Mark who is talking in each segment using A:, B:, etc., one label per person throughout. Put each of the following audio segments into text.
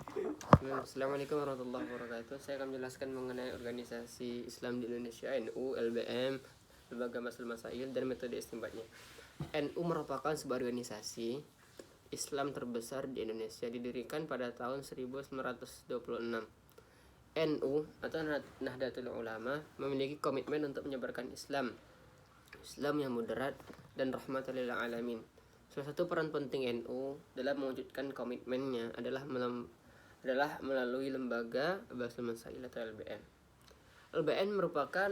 A: Assalamualaikum warahmatullahi wabarakatuh. Saya akan menjelaskan mengenai organisasi Islam di Indonesia, NU, LBM, Lembaga Masul Masail, dan metode istinbatnya. NU merupakan sebuah organisasi Islam terbesar di Indonesia, didirikan pada tahun 1926. NU atau Nahdlatul Ulama memiliki komitmen untuk menyebarkan Islam yang moderat dan rahmatan lil alamin. Salah satu peran penting NU dalam mewujudkan komitmennya adalah melalui lembaga Basul Masail atau LBM. LBM merupakan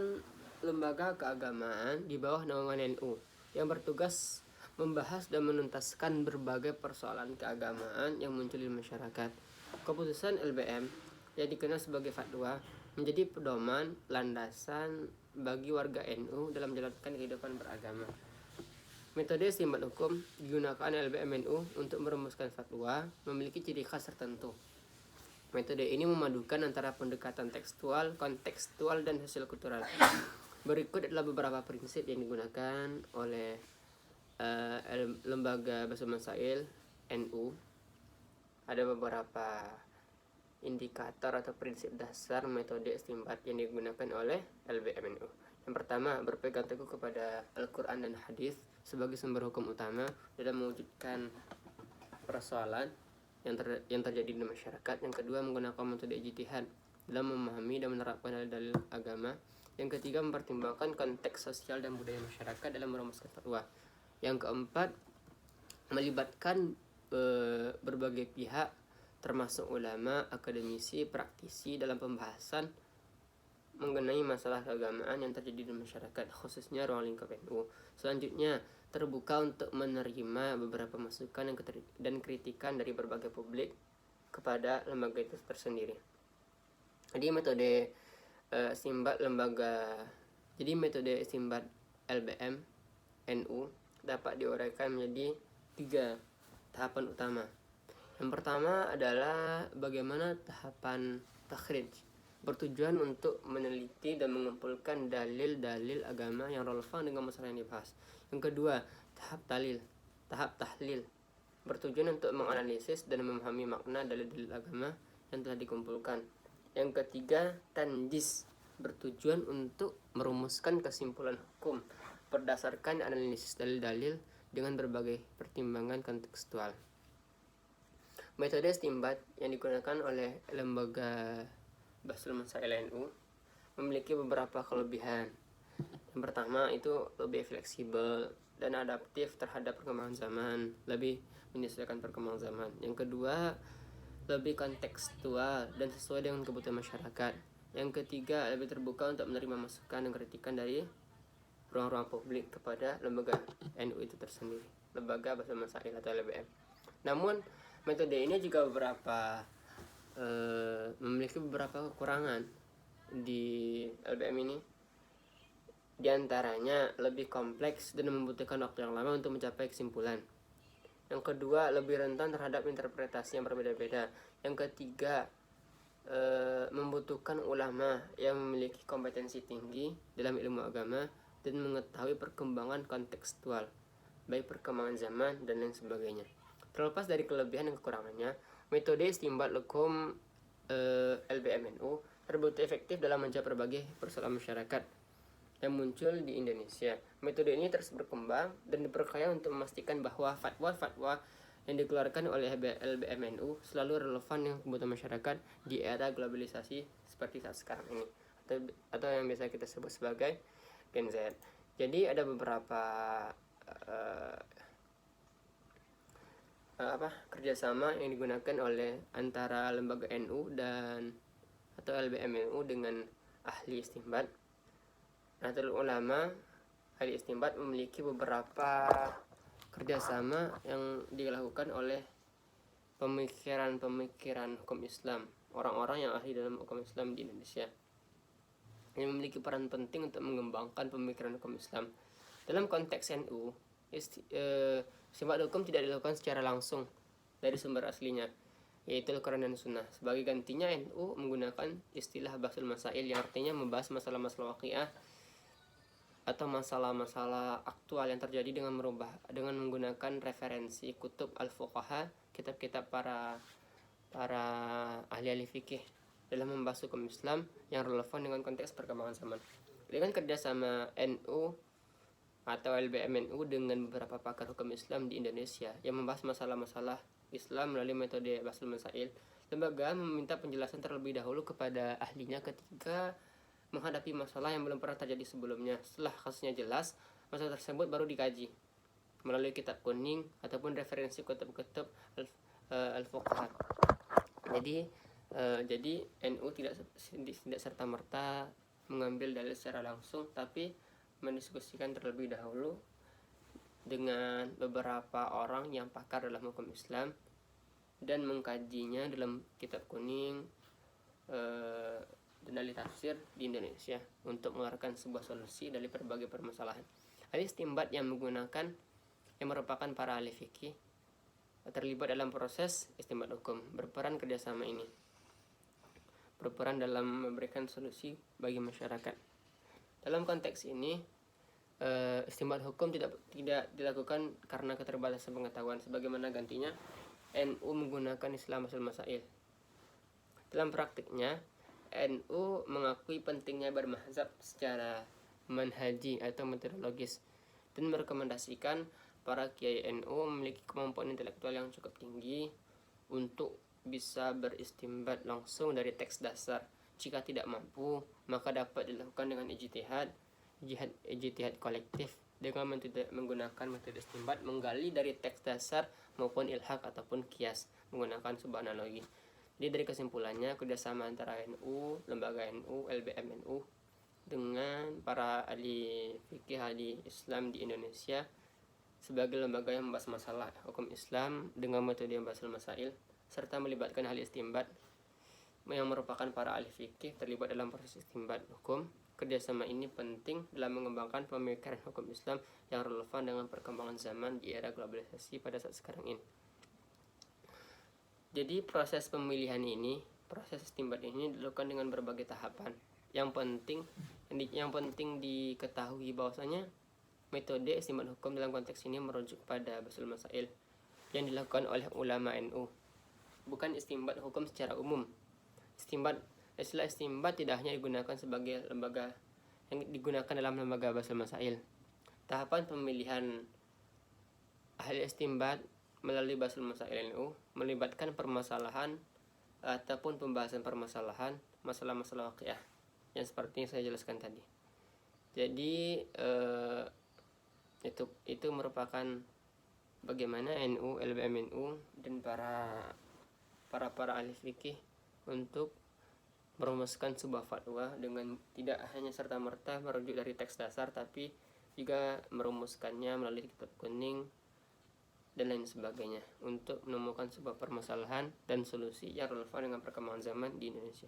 A: lembaga keagamaan di bawah naungan NU yang bertugas membahas dan menuntaskan berbagai persoalan keagamaan yang muncul di masyarakat. Keputusan LBM yang dikenal sebagai fatwa menjadi pedoman landasan bagi warga NU dalam menjalankan kehidupan beragama. Metode istinbat hukum digunakan LBM NU untuk merumuskan fatwa memiliki ciri khas tertentu. Metode ini memadukan antara pendekatan tekstual, kontekstual, dan sosial kultural. Berikut adalah beberapa prinsip yang digunakan oleh Lembaga Basul Masail NU. Ada beberapa indikator atau prinsip dasar metode istinbat yang digunakan oleh LBM NU. Yang pertama, berpegang teguh kepada Al-Quran dan Hadis sebagai sumber hukum utama dalam mewujudkan persoalan yang terjadi di masyarakat. Yang kedua, menggunakan metode ijtihad dalam memahami dan menerapkan dalil agama. Yang ketiga, mempertimbangkan konteks sosial dan budaya masyarakat dalam merumuskan fatwa. Yang keempat, melibatkan berbagai pihak termasuk ulama, akademisi, praktisi dalam pembahasan mengenai masalah keagamaan yang terjadi di masyarakat, khususnya ruang lingkup NU. Selanjutnya, terbuka untuk menerima beberapa masukan dan kritikan dari berbagai publik kepada lembaga itu tersendiri. Jadi metode istinbat LBM NU dapat diuraikan menjadi 3 tahapan utama. Yang pertama adalah bagaimana tahapan takhrij, bertujuan untuk meneliti dan mengumpulkan dalil-dalil agama yang relevan dengan masalah yang dibahas. Yang kedua, tahap tahlil, bertujuan untuk menganalisis dan memahami makna dalil-dalil agama yang telah dikumpulkan. Yang ketiga, tanjis, bertujuan untuk merumuskan kesimpulan hukum berdasarkan analisis dalil-dalil dengan berbagai pertimbangan kontekstual. Metode istinbat yang digunakan oleh Lembaga Basul Masail NU memiliki beberapa kelebihan. Yang pertama, itu lebih fleksibel dan adaptif terhadap perkembangan zaman, lebih menyesuaikan perkembangan zaman. Yang kedua, lebih kontekstual dan sesuai dengan kebutuhan masyarakat. Yang ketiga, lebih terbuka untuk menerima masukan dan kritikan dari ruang-ruang publik kepada lembaga NU itu tersendiri, Lembaga Basul Masail atau LBM. Namun, metode ini juga memiliki beberapa kekurangan di LBM ini. Di antaranya lebih kompleks dan membutuhkan waktu yang lama untuk mencapai kesimpulan. Yang kedua, lebih rentan terhadap interpretasi yang berbeda-beda. Yang ketiga, membutuhkan ulama yang memiliki kompetensi tinggi dalam ilmu agama dan mengetahui perkembangan kontekstual, baik perkembangan zaman dan lain sebagainya. Terlepas dari kelebihan dan kekurangannya, metode istinbat hukum LBM NU terbukti efektif dalam menjawab berbagai persoalan masyarakat yang muncul di Indonesia. Metode ini terus berkembang dan diperkaya untuk memastikan bahwa fatwa-fatwa yang dikeluarkan oleh LBM NU selalu relevan dengan kebutuhan masyarakat di era globalisasi seperti saat sekarang ini, atau yang biasa kita sebut sebagai Gen Z. Jadi ada beberapa kerjasama yang digunakan oleh antara lembaga NU atau LBM NU dengan ahli istinbat. Nahdlatul Ulama, ahli istinbat, memiliki beberapa kerjasama yang dilakukan oleh pemikiran hukum Islam, orang-orang yang ahli dalam hukum Islam di Indonesia, yang memiliki peran penting untuk mengembangkan pemikiran hukum Islam. Dalam konteks NU, istinbat hukum tidak dilakukan secara langsung dari sumber aslinya, yaitu Al-Quran dan Sunnah. Sebagai gantinya, NU menggunakan istilah Basul Masail yang artinya membahas masalah-masalah waqiah atau masalah-masalah aktual yang terjadi dengan menggunakan referensi kutub al-fuqaha, kitab-kitab para ahli-ahli fikih dalam membahas hukum Islam yang relevan dengan konteks perkembangan zaman. Dengan kerjasama NU atau LBM NU dengan beberapa pakar hukum Islam di Indonesia yang membahas masalah-masalah Islam melalui metode Basul Masail, lembaga meminta penjelasan terlebih dahulu kepada ahlinya ketika menghadapi masalah yang belum pernah terjadi sebelumnya. Setelah kasusnya jelas, masalah tersebut baru dikaji melalui kitab kuning ataupun referensi kutub-kutub al-fuqaha. Jadi NU tidak serta-merta mengambil dalil secara langsung, tapi mendiskusikan terlebih dahulu dengan beberapa orang yang pakar dalam hukum Islam dan mengkajinya dalam kitab kuning dan ahli tafsir di Indonesia untuk mengeluarkan sebuah solusi dari berbagai permasalahan. Ahli istinbat yang merupakan para ahli fikih terlibat dalam proses istinbat hukum. Berperan dalam memberikan solusi bagi masyarakat. Dalam konteks ini, istinbat hukum tidak dilakukan karena keterbatasan pengetahuan. Sebagaimana gantinya, NU menggunakan Islam Basul Masail. Dalam praktiknya, NU mengakui pentingnya bermazhab secara manhaji atau metodologis dan merekomendasikan para kiai NU memiliki kemampuan intelektual yang cukup tinggi untuk bisa beristinbat langsung dari teks dasar. Jika tidak mampu, maka dapat dilakukan dengan ijtihad kolektif dengan menggunakan metode istinbat menggali dari teks dasar maupun ilhaq ataupun kias menggunakan sebuah analogi. Jadi dari kesimpulannya, kerjasama antara NU, lembaga NU, LBM NU dengan para ahli fikih ahli Islam di Indonesia sebagai lembaga yang membahas masalah hukum Islam dengan metode yang Basul Masail serta melibatkan ahli istinbat yang merupakan para ahli fikih terlibat dalam proses istinbat hukum. Kerjasama ini penting dalam mengembangkan pemikiran hukum Islam yang relevan dengan perkembangan zaman di era globalisasi pada saat sekarang ini. Jadi proses istinbat ini dilakukan dengan berbagai tahapan. Yang penting diketahui bahwasanya metode istinbat hukum dalam konteks ini merujuk pada Basul Masail yang dilakukan oleh ulama NU, bukan istinbat hukum secara umum. Istilah istinbat tidak hanya digunakan sebagai lembaga yang digunakan dalam lembaga Basul Masail. Tahapan pemilihan ahli istinbat melalui Basul Masail NU melibatkan permasalahan ataupun pembahasan permasalahan masalah-masalah waqiah yang seperti yang saya jelaskan tadi. Jadi itu merupakan bagaimana NU, LBM NU dan para ahli fikih untuk merumuskan sebuah fatwa dengan tidak hanya serta-merta merujuk dari teks dasar, tapi juga merumuskannya melalui kitab kuning dan lain sebagainya untuk menemukan sebuah permasalahan dan solusi yang relevan dengan perkembangan zaman di Indonesia.